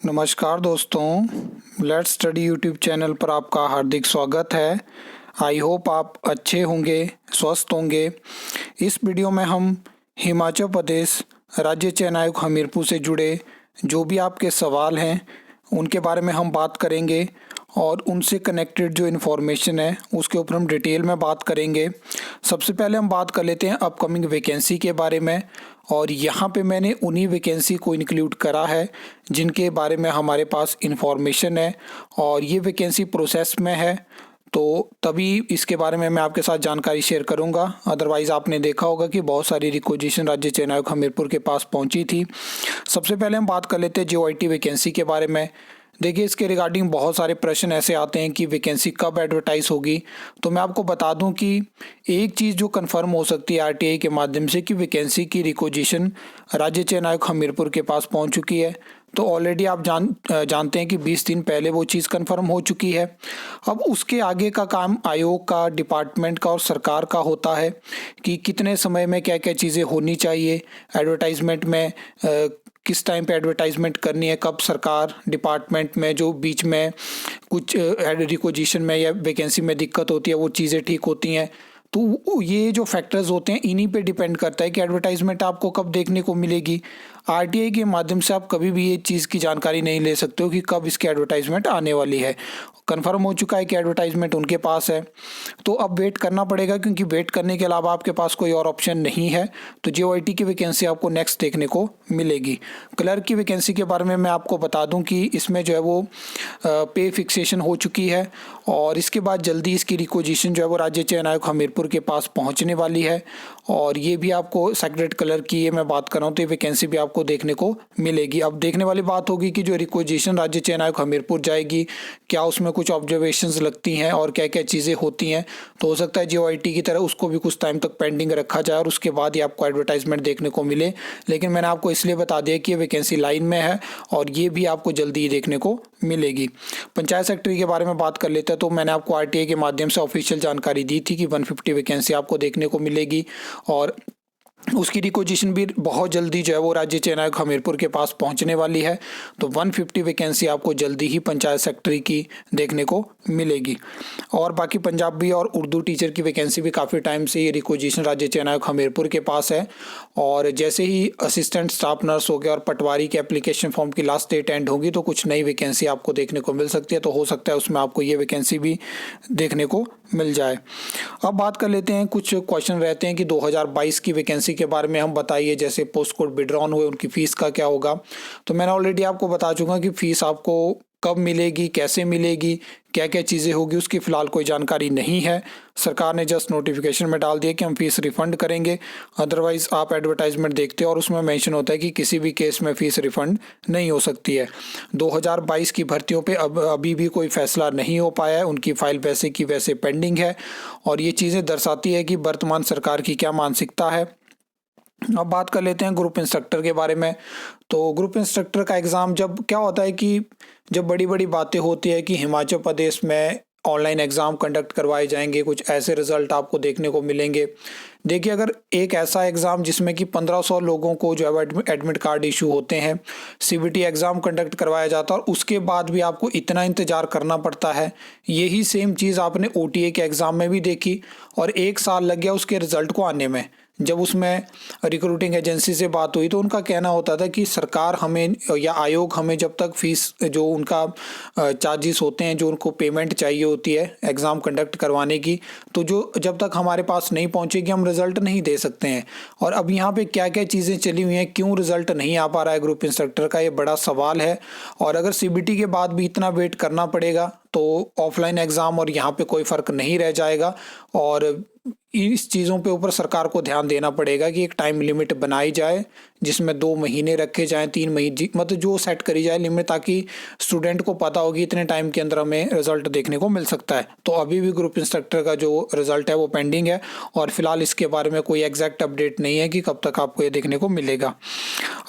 नमस्कार दोस्तों, let's study YouTube channel पर आपका हार्दिक स्वागत है। आई होप आप अच्छे होंगे, स्वस्थ होंगे। इस वीडियो में हम हिमाचल प्रदेश राज्य चयन आयोग हमीरपुर से जुड़े जो भी आपके सवाल हैं उनके बारे में हम बात करेंगे और उनसे कनेक्टेड जो इन्फॉर्मेशन है उसके ऊपर हम डिटेल में बात करेंगे। सबसे पहले हम बात कर लेते हैं अपकमिंग वैकेंसी के बारे में, और यहाँ पे मैंने उन्हीं वैकेंसी को इंक्लूड करा है जिनके बारे में हमारे पास इन्फॉर्मेशन है और ये वैकेंसी प्रोसेस में है, तो तभी इसके बारे में मैं आपके साथ जानकारी शेयर करूंगा। अदरवाइज़ आपने देखा होगा कि बहुत सारी रिक्वेजिशन राज्य चयन आयोग हमीरपुर के पास पहुंची थी। सबसे पहले हम बात कर लेते हैं JOIT वैकेंसी के बारे में। देखिए, इसके रिगार्डिंग बहुत सारे प्रश्न ऐसे आते हैं कि वैकेंसी कब एडवर्टाइज होगी। तो मैं आपको बता दूं कि एक चीज़ जो कंफर्म हो सकती है RTI के माध्यम से कि वैकेंसी की रिक्वेजिशन राज्य चयन आयोग हमीरपुर के पास पहुंच चुकी है। तो ऑलरेडी आप जानते हैं कि 20 दिन पहले वो चीज़ कंफर्म हो चुकी है। अब उसके आगे का काम आयोग का, डिपार्टमेंट का और सरकार का होता है कि कितने समय में क्या क्या चीज़ें होनी चाहिए एडवर्टाइजमेंट में, किस टाइम पे एडवर्टाइजमेंट करनी है, कब सरकार डिपार्टमेंट में जो बीच में कुछ रिक्वेजिशन में या वैकेंसी में दिक्कत होती है वो चीज़ें ठीक होती हैं। तो ये जो फैक्टर्स होते हैं इन्हीं पे डिपेंड करता है कि एडवर्टाइजमेंट आपको कब देखने को मिलेगी। RTI के माध्यम से आप कभी भी ये चीज़ की जानकारी नहीं ले सकते हो कि कब इसकी एडवर्टाइजमेंट आने वाली है। कंफर्म हो चुका है कि एडवर्टाइजमेंट उनके पास है, तो अब वेट करना पड़ेगा, क्योंकि वेट करने के अलावा आपके पास कोई और ऑप्शन नहीं है। तो JOIT की वैकेंसी आपको नेक्स्ट देखने को मिलेगी। क्लर्क की वैकेंसी के बारे में मैं आपको बता दूं कि इसमें जो है वो पे फिक्सेशन हो चुकी है और इसके बाद जल्दी इसकी रिक्वेजिशन जो है वो राज्य चयन आयोग हमीरपुर के पास पहुंचने वाली है। और ये भी आपको सेक्रेटरी क्लर्क की ये मैं बात कर रहा हूँ, तो ये वैकेंसी भी आपको देखने को मिलेगी। अब देखने वाली बात होगी कि जो रिक्वेजिशन राज्य चयन आयोग हमीरपुर जाएगी, क्या उसमें कुछ ऑब्जर्वेशंस लगती हैं और क्या क्या चीज़ें होती हैं। तो हो सकता है JOIT की तरह उसको भी कुछ टाइम तक पेंडिंग रखा जाए और उसके बाद ही आपको एडवर्टाइजमेंट देखने को मिले। लेकिन मैंने आपको इसलिए बता दिया कि ये वैकेंसी लाइन में है और ये भी आपको जल्दी ही देखने को मिलेगी। पंचायत सेक्रेटरी के बारे में बात कर लेते हैं, तो मैंने आपको RTI के माध्यम से ऑफिशियल जानकारी दी थी कि 150 वैकेंसी आपको देखने को मिलेगी और उसकी रिक्वेजिशन भी बहुत जल्दी जो है वो राज्य चयन आयोग हमीरपुर के पास पहुंचने वाली है। तो 150 वैकेंसी आपको जल्दी ही पंचायत सेक्रेटरी की देखने को मिलेगी। और बाकी पंजाबी और उर्दू टीचर की वैकेंसी भी काफ़ी टाइम से ये रिक्वेजिशन राज्य चयन आयोग हमीरपुर के पास है। और जैसे ही असिस्टेंट स्टाफ नर्स हो गया और पटवारी के एप्लीकेशन फॉर्म की लास्ट डेट एंड होगी तो कुछ नई वैकेंसी आपको देखने को मिल सकती है। तो हो सकता है उसमें आपको ये वैकेंसी भी देखने को मिल जाए। अब बात कर लेते हैं, कुछ क्वेश्चन रहते हैं कि 2022 की वैकेंसी के बारे में हम बताइए, जैसे पोस्ट कोड विड्रॉन हुए उनकी फ़ीस का क्या होगा। तो मैंने ऑलरेडी आपको बता चुका कि फ़ीस आपको कब मिलेगी, कैसे मिलेगी, क्या क्या चीज़ें होगी, उसकी फ़िलहाल कोई जानकारी नहीं है। सरकार ने जस्ट नोटिफिकेशन में डाल दिया कि हम फ़ीस रिफ़ंड करेंगे। अदरवाइज़ आप एडवर्टाइजमेंट देखते हो और उसमें मेंशन होता है कि किसी भी केस में फ़ीस रिफ़ंड नहीं हो सकती है। 2022 की भर्तियों पे अभी भी कोई फैसला नहीं हो पाया है, उनकी फ़ाइल वैसे की वैसे पेंडिंग है और ये चीज़ें दर्शाती है कि वर्तमान सरकार की क्या मानसिकता है। अब बात कर लेते हैं ग्रुप इंस्ट्रक्टर के बारे में। तो ग्रुप इंस्ट्रक्टर का एग्ज़ाम जब क्या होता है कि जब बड़ी बड़ी बातें होती है कि हिमाचल प्रदेश में ऑनलाइन एग्ज़ाम कंडक्ट करवाए जाएंगे, कुछ ऐसे रिज़ल्ट आपको देखने को मिलेंगे। देखिए, अगर एक ऐसा एग्ज़ाम जिसमें कि 1500 लोगों को जो है एडमिट कार्ड इशू होते हैं, CBT एग्ज़ाम कंडक्ट करवाया जाता है और उसके बाद भी आपको इतना इंतज़ार करना पड़ता है। यही सेम चीज़ आपने OTA के एग्ज़ाम में भी देखी और 1 साल लग गया उसके रिज़ल्ट को आने में। जब उसमें रिक्रूटिंग एजेंसी से बात हुई तो उनका कहना होता था कि सरकार हमें या आयोग हमें जब तक फ़ीस जो उनका चार्जेस होते हैं, जो उनको पेमेंट चाहिए होती है एग्ज़ाम कंडक्ट करवाने की, तो जो जब तक हमारे पास नहीं पहुंचेगी हम रिज़ल्ट नहीं दे सकते हैं। और अब यहाँ पे क्या क्या चीज़ें चली हुई हैं, क्यों रिज़ल्ट नहीं आ पा रहा है ग्रुप इंस्ट्रक्टर का, ये बड़ा सवाल है। और अगर CBT के बाद भी इतना वेट करना पड़ेगा तो ऑफलाइन एग्ज़ाम और यहाँ पे कोई फ़र्क नहीं रह जाएगा। और इस चीज़ों पे ऊपर सरकार को ध्यान देना पड़ेगा कि एक टाइम लिमिट बनाई जाए जिसमें 2 महीने रखे जाएं, 3 महीने, मतलब जो सेट करी जाए लिमिट, ताकि स्टूडेंट को पता होगी इतने टाइम के अंदर हमें रिजल्ट देखने को मिल सकता है। तो अभी भी ग्रुप इंस्ट्रक्टर का जो रिजल्ट है वो पेंडिंग है और फिलहाल इसके बारे में कोई एग्जैक्ट अपडेट नहीं है कि कब तक आपको ये देखने को मिलेगा।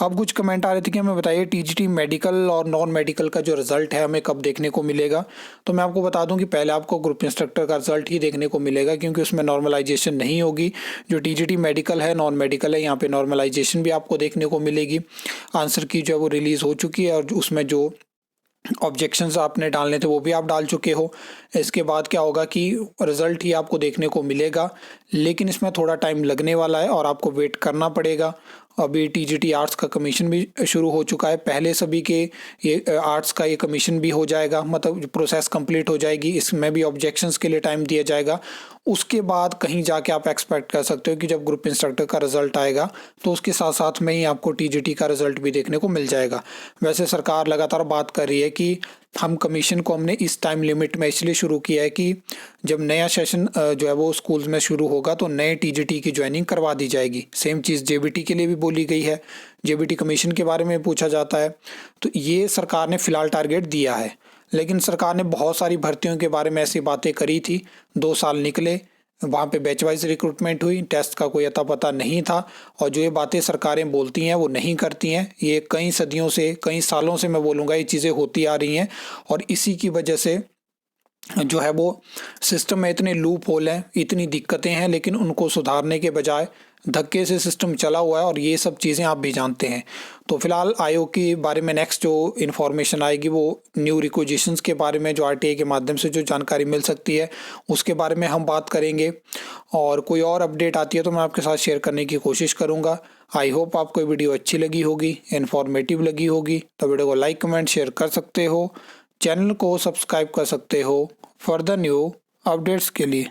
अब कुछ कमेंट आ रहे थे कि हमें बताइए TGT मेडिकल और नॉन मेडिकल का जो रिजल्ट है हमें कब देखने को मिलेगा। तो मैं आपको बता दूं कि पहले आपको ग्रुप इंस्ट्रक्टर का रिजल्ट ही देखने को मिलेगा, क्योंकि उसमें नॉर्मलाइजेशन नॉर्मलाइजेशन नहीं होगी। जो टीजीटी मेडिकल है, नॉन मेडिकल है, यहाँ पे नॉर्मलाइजेशन भी आपको देखने को मिलेगी। आंसर की जो है वो रिलीज़ हो चुकी है और उसमें जो ऑब्जेक्शंस आपने डालने थे वो भी आप डाल चुके हो। इसके बाद क्या होगा कि रिज़ल्ट ही आपको देखने को मिलेगा, लेकिन इसमें थोड़ा टाइम लगने वाला है और आपको वेट करना पड़ेगा। अभी टीजीटी आर्ट्स का कमीशन भी शुरू हो चुका है, पहले सभी के ये आर्ट्स का ये कमीशन भी हो जाएगा, मतलब प्रोसेस कंप्लीट हो जाएगी, इसमें भी ऑब्जेक्शंस के लिए टाइम दिया जाएगा। उसके बाद कहीं जाके आप एक्सपेक्ट कर सकते हो कि जब ग्रुप इंस्ट्रक्टर का रिजल्ट आएगा तो उसके साथ साथ में ही आपको टीजीटी का रिजल्ट भी देखने को मिल जाएगा। वैसे सरकार लगातार बात कर रही है कि हम कमीशन को हमने इस टाइम लिमिट में इसलिए शुरू किया है कि जब नया सेशन जो है वो स्कूल्स में शुरू होगा तो नए टीजीटी की ज्वाइनिंग करवा दी जाएगी। सेम चीज़ जेबीटी के लिए भी बोली गई है, जेबीटी कमीशन के बारे में पूछा जाता है। तो ये सरकार ने फिलहाल टारगेट दिया है, लेकिन सरकार ने बहुत सारी भर्तियों के बारे में ऐसी बातें करी थी। 2 साल निकले, वहाँ पे बैच वाइज रिक्रूटमेंट हुई, टेस्ट का कोई अता पता नहीं था, और जो ये बातें सरकारें बोलती हैं वो नहीं करती हैं। ये कई सदियों से, कई सालों से मैं बोलूँगा ये चीज़ें होती आ रही हैं, और इसी की वजह से जो है वो सिस्टम में इतने लूप होल हैं, इतनी दिक्कतें हैं, लेकिन उनको सुधारने के बजाय धक्के से सिस्टम चला हुआ है, और ये सब चीज़ें आप भी जानते हैं। तो फिलहाल आयोग के बारे में नेक्स्ट जो इन्फॉर्मेशन आएगी वो न्यू रिक्विजिशंस के बारे में, जो आरटीआई के माध्यम से जो जानकारी मिल सकती है उसके बारे में हम बात करेंगे, और कोई और अपडेट आती है तो मैं आपके साथ शेयर करने की कोशिश करूँगा। आई होप आपको ये वीडियो अच्छी लगी होगी, इन्फॉर्मेटिव लगी होगी, तो वीडियो को लाइक कमेंट शेयर कर सकते हो, चैनल को सब्सक्राइब कर सकते हो फर्दर न्यू अपडेट्स के लिए।